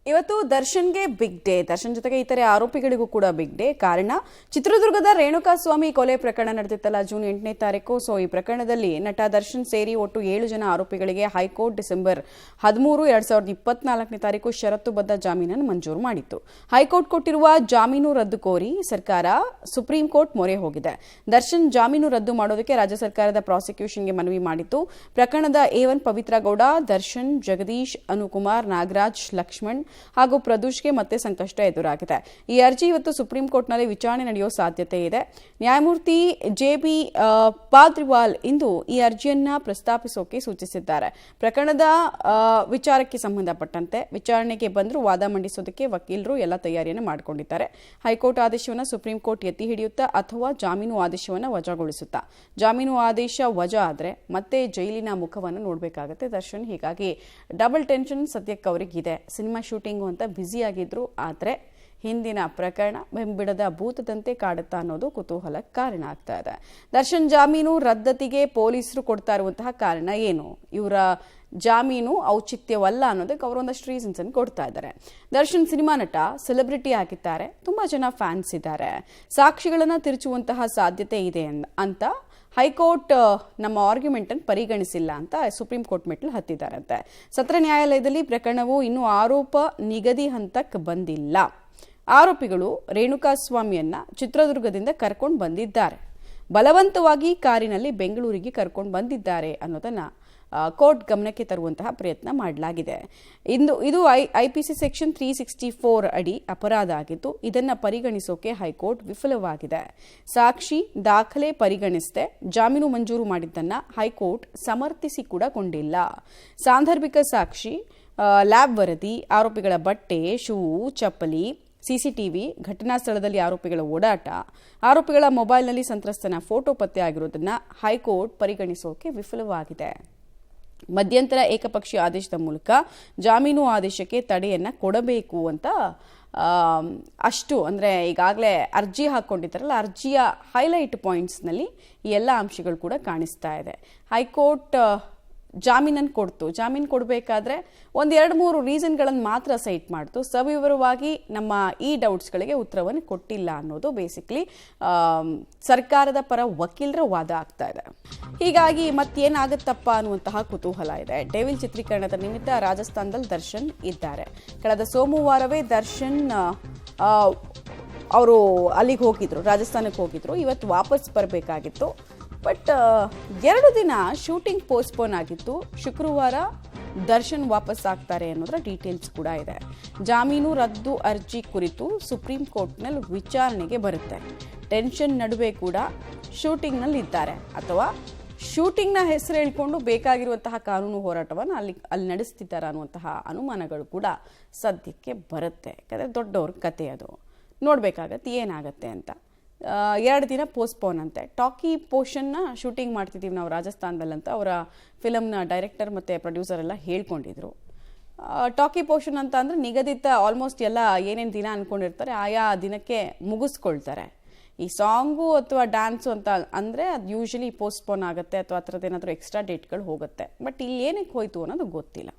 ಇವತ್ತು ದರ್ಶನ್ಗೆ big day. Darshan ಜೊತೆಗೆ ಇತರೆ ಆರೋಪಿಗಳಿಗೂ ಕೂಡ ಬಿಗ್ ಡೇ. ಕಾರಣ ಚಿತ್ರದುರ್ಗದ ರೇಣುಕಾಸ್ವಾಮಿ ಕೊಲೆ ಪ್ರಕರಣ ನಡೆದಿತ್ತಲ್ಲ ಜೂನ್ 8ನೇ ತಾರೀಕು. ಸೊ ಈ ಪ್ರಕರಣದಲ್ಲಿ ನಟ ದರ್ಶನ್ ಸೇರಿ ಒಟ್ಟು 7 ಜನ ಆರೋಪಿಗಳಿಗೆ ಹೈಕೋರ್ಟ್ ಡಿಸೆಂಬರ್ 13, 2024ನೇ ತಾರೀಕು ಷರತ್ತುಬದ್ಧ ಜಾಮೀನನ್ನು ಮಂಜೂರು ಮಾಡಿತ್ತು. ಹೈಕೋರ್ಟ್ ಕೊಟ್ಟಿರುವ ಜಾಮೀನು ರದ್ದು ಕೋರಿ ಸರ್ಕಾರ ಸುಪ್ರೀಂ ಕೋರ್ಟ್ ಮೊರೆ ಹೋಗಿದೆ. ದರ್ಶನ್ ಜಾಮೀನು ರದ್ದು ಮಾಡೋದಕ್ಕೆ ರಾಜ್ಯ ಸರ್ಕಾರದ ಪ್ರಾಸಿಕ್ಯೂಷನ್ಗೆ ಮನವಿ ಮಾಡಿತ್ತು. ಪ್ರಕರಣದ A1 ಪವಿತ್ರ ಗೌಡ, ದರ್ಶನ್, ಜಗದೀಶ್, ಅನುಕುಮಾರ್, ನಾಗರಾಜ್, ಲಕ್ಷ್ಮಣ್ ಹಾಗೂ ಪ್ರದೂಷ್ಗೆ ಮತ್ತೆ ಸಂಕಷ್ಟ ಎದುರಾಗಿದೆ. ಈ ಅರ್ಜಿ ಇವತ್ತು ಸುಪ್ರೀಂ ಕೋರ್ಟ್ನಲ್ಲಿ ವಿಚಾರಣೆ ನಡೆಯುವ ಸಾಧ್ಯತೆ ಇದೆ. ನ್ಯಾಯಮೂರ್ತಿ JB ಪಾದ್ರಿವಾಲ್ ಇಂದು ಈ ಅರ್ಜಿಯನ್ನ ಪ್ರಸ್ತಾಪಿಸೋಕೆ ಸೂಚಿಸಿದ್ದಾರೆ. ಪ್ರಕರಣದ ವಿಚಾರಕ್ಕೆ ಸಂಬಂಧಪಟ್ಟಂತೆ ವಿಚಾರಣೆಗೆ ಬಂದರೂ ವಾದ ಮಂಡಿಸೋದಕ್ಕೆ ವಕೀಲರು ಎಲ್ಲ ತಯಾರಿಯನ್ನು ಮಾಡಿಕೊಂಡಿದ್ದಾರೆ. ಹೈಕೋರ್ಟ್ ಆದೇಶವನ್ನು ಸುಪ್ರೀಂ ಕೋರ್ಟ್ ಎತ್ತಿ ಹಿಡಿಯುತ್ತಾ ಅಥವಾ ಜಾಮೀನು ಆದೇಶವನ್ನು ವಜಾಗೊಳಿಸುತ್ತಾ? ಜಾಮೀನು ಆದೇಶ ವಜಾ ಆದರೆ ಮತ್ತೆ ಜೈಲಿನ ಮುಖವನ್ನು ನೋಡಬೇಕಾಗುತ್ತೆ ದರ್ಶನ್. ಹೀಗಾಗಿ ಡಬಲ್ ಟೆನ್ಷನ್ ಸದ್ಯಕ್ಕೆ ಅವರಿಗಿದೆ. ಸಿನಿಮಾ ಶೂಟಿಂಗು ಅಂತ ಬ್ಯುಸಿಯಾಗಿದ್ರು, ಆದರೆ ಹಿಂದಿನ ಪ್ರಕರಣ ಬೆಂಬಿಡದ ಭೂತದಂತೆ ಕಾಡುತ್ತಾ ಅನ್ನೋದು ಕುತೂಹಲಕ್ಕೆ ಕಾರಣ ಆಗ್ತಾ ಇದೆ. ದರ್ಶನ್ ಜಾಮೀನು ರದ್ದತಿಗೆ ಪೊಲೀಸರು ಕೊಡ್ತಾ ಇರುವಂತಹ ಕಾರಣ ಏನು? ಇವರ ಜಾಮೀನು ಔಚಿತ್ಯವಲ್ಲ ಅನ್ನೋದಕ್ಕೆ ಅವರೊಂದಷ್ಟು ರೀಸನ್ಸ್ ಅನ್ನು ಕೊಡ್ತಾ ಇದ್ದಾರೆ. ದರ್ಶನ್ ಸಿನಿಮಾ ನಟ, ಸೆಲೆಬ್ರಿಟಿ ಆಗಿದ್ದಾರೆ, ತುಂಬಾ ಜನ ಫ್ಯಾನ್ಸ್ ಇದ್ದಾರೆ, ಸಾಕ್ಷಿಗಳನ್ನ ತಿರುಚುವಂತಹ ಸಾಧ್ಯತೆ ಇದೆ ಅಂತ ಹೈಕೋರ್ಟ್ ನಮ್ಮ ಆರ್ಗ್ಯುಮೆಂಟ್ ಅನ್ನು ಪರಿಗಣಿಸಿಲ್ಲ ಅಂತ ಸುಪ್ರೀಂ ಕೋರ್ಟ್ ಮೆಟ್ಲು ಹತ್ತಿದ್ದಾರಂತೆ. ಸತ್ರ ನ್ಯಾಯಾಲಯದಲ್ಲಿ ಪ್ರಕರಣವು ಇನ್ನೂ ಆರೋಪ ನಿಗದಿ ಹಂತಕ್ಕೆ ಬಂದಿಲ್ಲ. ಆರೋಪಿಗಳು ರೇಣುಕಾಸ್ವಾಮಿಯನ್ನ ಚಿತ್ರದುರ್ಗದಿಂದ ಕರ್ಕೊಂಡು ಬಂದಿದ್ದಾರೆ, ಬಲವಂತವಾಗಿ ಕಾರಿನಲ್ಲಿ ಬೆಂಗಳೂರಿಗೆ ಕರ್ಕೊಂಡು ಬಂದಿದ್ದಾರೆ ಅನ್ನೋದನ್ನ ಕೋರ್ಟ್ ಗಮನಕ್ಕೆ ತರುವಂತಹ ಪ್ರಯತ್ನ ಮಾಡಲಾಗಿದೆ. ಇದು IPC ಸೆಕ್ಷನ್ 364 ಅಡಿ ಅಪರಾಧ ಆಗಿದ್ದು, ಇದನ್ನ ಪರಿಗಣಿಸೋಕೆ ಹೈಕೋರ್ಟ್ ವಿಫಲವಾಗಿದೆ. ಸಾಕ್ಷಿ ದಾಖಲೆ ಪರಿಗಣಿಸದೆ ಜಾಮೀನು ಮಂಜೂರು ಮಾಡಿದ್ದನ್ನ ಹೈಕೋರ್ಟ್ ಸಮರ್ಥಿಸಿ ಕೂಡ ಕೊಂಡಿಲ್ಲ. ಸಾಂದರ್ಭಿಕ ಸಾಕ್ಷಿ, ಲ್ಯಾಬ್ ವರದಿ, ಆರೋಪಿಗಳ ಬಟ್ಟೆ, ಶೂ, ಚಪ್ಪಲಿ, CCTV, ಘಟನಾ ಸ್ಥಳದಲ್ಲಿ ಆರೋಪಿಗಳ ಓಡಾಟ, ಆರೋಪಿಗಳ ಮೊಬೈಲ್ನಲ್ಲಿ ಸಂತ್ರಸ್ತನ ಫೋಟೋ ಪತ್ತೆ ಆಗಿರೋದನ್ನ ಹೈಕೋರ್ಟ್ ಪರಿಗಣಿಸೋಕೆ ವಿಫಲವಾಗಿದೆ. ಮಧ್ಯಂತರ ಏಕಪಕ್ಷೀಯ ಆದೇಶದ ಮೂಲಕ ಜಾಮೀನು ಆದೇಶಕ್ಕೆ ತಡೆಯನ್ನ ಕೊಡಬೇಕು ಅಂತ ಅಷ್ಟು ಅಂದರೆ ಈಗಾಗಲೇ ಅರ್ಜಿ ಹಾಕ್ಕೊಂಡಿದ್ದಾರಲ್ಲ, ಅರ್ಜಿಯ ಹೈಲೈಟ್ ಪಾಯಿಂಟ್ಸ್ನಲ್ಲಿ ಈ ಎಲ್ಲ ಅಂಶಗಳು ಕೂಡ ಕಾಣಿಸ್ತಾ ಇದೆ. ಹೈಕೋರ್ಟ್ ಜಾಮೀನನ್ನು ಕೊಡ್ತು. ಜಾಮೀನು ಕೊಡಬೇಕಾದ್ರೆ 1-2-3 ರೀಸನ್ಗಳನ್ನು ಮಾತ್ರ ಸೈಟ್ ಮಾಡ್ತು. ಸವಿವರವಾಗಿ ನಮ್ಮ ಈ ಡೌಟ್ಸ್ಗಳಿಗೆ ಉತ್ತರವನ್ನು ಕೊಟ್ಟಿಲ್ಲ ಅನ್ನೋದು ಬೇಸಿಕ್ಲಿ ಸರ್ಕಾರದ ಪರ ವಕೀಲರ ವಾದ ಆಗ್ತಾ ಇದೆ. ಹೀಗಾಗಿ ಮತ್ತೇನಾಗುತ್ತಪ್ಪ ಅನ್ನುವಂತಹ ಕುತೂಹಲ ಇದೆ. ಡೆವಿಲ್ ಚಿತ್ರೀಕರಣದ ನಿಮಿತ್ತ ರಾಜಸ್ಥಾನದಲ್ಲಿ ದರ್ಶನ್ ಇದ್ದಾರೆ. ಕಳೆದ ಸೋಮವಾರವೇ ದರ್ಶನ್ ಅವರು ಅಲ್ಲಿಗೆ ಹೋಗಿದ್ರು, ರಾಜಸ್ಥಾನಕ್ಕೆ ಹೋಗಿದ್ರು. ಇವತ್ತು ವಾಪಸ್ ಬರಬೇಕಾಗಿತ್ತು. ಬಟ್ 2 ದಿನ ಶೂಟಿಂಗ್ ಪೋಸ್ಟ್ಪೋನ್ ಆಗಿತ್ತು. ಶುಕ್ರವಾರ ದರ್ಶನ್ ವಾಪಸ್ ಆಗ್ತಾರೆ ಅನ್ನೋದರ ಡೀಟೇಲ್ಸ್ ಕೂಡ ಇದೆ. ಜಾಮೀನು ರದ್ದು ಅರ್ಜಿ ಕುರಿತು ಸುಪ್ರೀಂ ಕೋರ್ಟ್ನಲ್ಲಿ ವಿಚಾರಣೆಗೆ ಬರುತ್ತೆ. ಟೆನ್ಷನ್ ನಡುವೆ ಕೂಡ ಶೂಟಿಂಗ್ನಲ್ಲಿ ಇದ್ದಾರೆ ಅಥವಾ ಶೂಟಿಂಗ್ನ ಹೆಸರು ಹೇಳ್ಕೊಂಡು ಬೇಕಾಗಿರುವಂತಹ ಕಾನೂನು ಹೋರಾಟವನ್ನು ಅಲ್ಲಿ ನಡೆಸ್ತಿದ್ದಾರೆ ಅನ್ನುವಂತಹ ಅನುಮಾನಗಳು ಕೂಡ ಸದ್ಯಕ್ಕೆ ಬರುತ್ತೆ. ಯಾಕಂದರೆ ದೊಡ್ಡವ್ರ ಕತೆ ಅದು, ನೋಡಬೇಕಾಗತ್ತೆ ಏನಾಗತ್ತೆ ಅಂತ. 2 ದಿನ ಪೋಸ್ಟ್ಪೋನ್ ಅಂತೆ. ಟಾಕಿ ಪೋರ್ಷನ್ನ ಶೂಟಿಂಗ್ ಮಾಡ್ತಿದ್ದೀವಿ ನಾವು ರಾಜಸ್ಥಾನದಲ್ಲಂತ ಅವರ ಫಿಲಮ್ನ ಡೈರೆಕ್ಟರ್ ಮತ್ತು ಪ್ರೊಡ್ಯೂಸರ್ ಎಲ್ಲ ಹೇಳ್ಕೊಂಡಿದ್ರು. ಟಾಕಿ ಪೋರ್ಷನ್ ಅಂತ ಅಂದರೆ ನಿಗದಿತ ಆಲ್ಮೋಸ್ಟ್ ಎಲ್ಲ ಏನೇನು ದಿನ ಅಂದ್ಕೊಂಡಿರ್ತಾರೆ ಆಯಾ ದಿನಕ್ಕೆ ಮುಗಿಸ್ಕೊಳ್ತಾರೆ. ಈ ಸಾಂಗು ಅಥವಾ ಡ್ಯಾನ್ಸು ಅಂತ ಅಂದರೆ ಅದು ಯೂಶಲಿ ಪೋಸ್ಟ್ಪೋನ್ ಆಗುತ್ತೆ ಅಥವಾ ಆ ಥರದ್ದೇನಾದರೂ ಎಕ್ಸ್ಟ್ರಾ ಡೇಟ್ಗಳು ಹೋಗುತ್ತೆ. ಬಟ್ ಇಲ್ಲಿ ಏನಕ್ಕೆ ಹೋಯಿತು ಅನ್ನೋದು ಗೊತ್ತಿಲ್ಲ.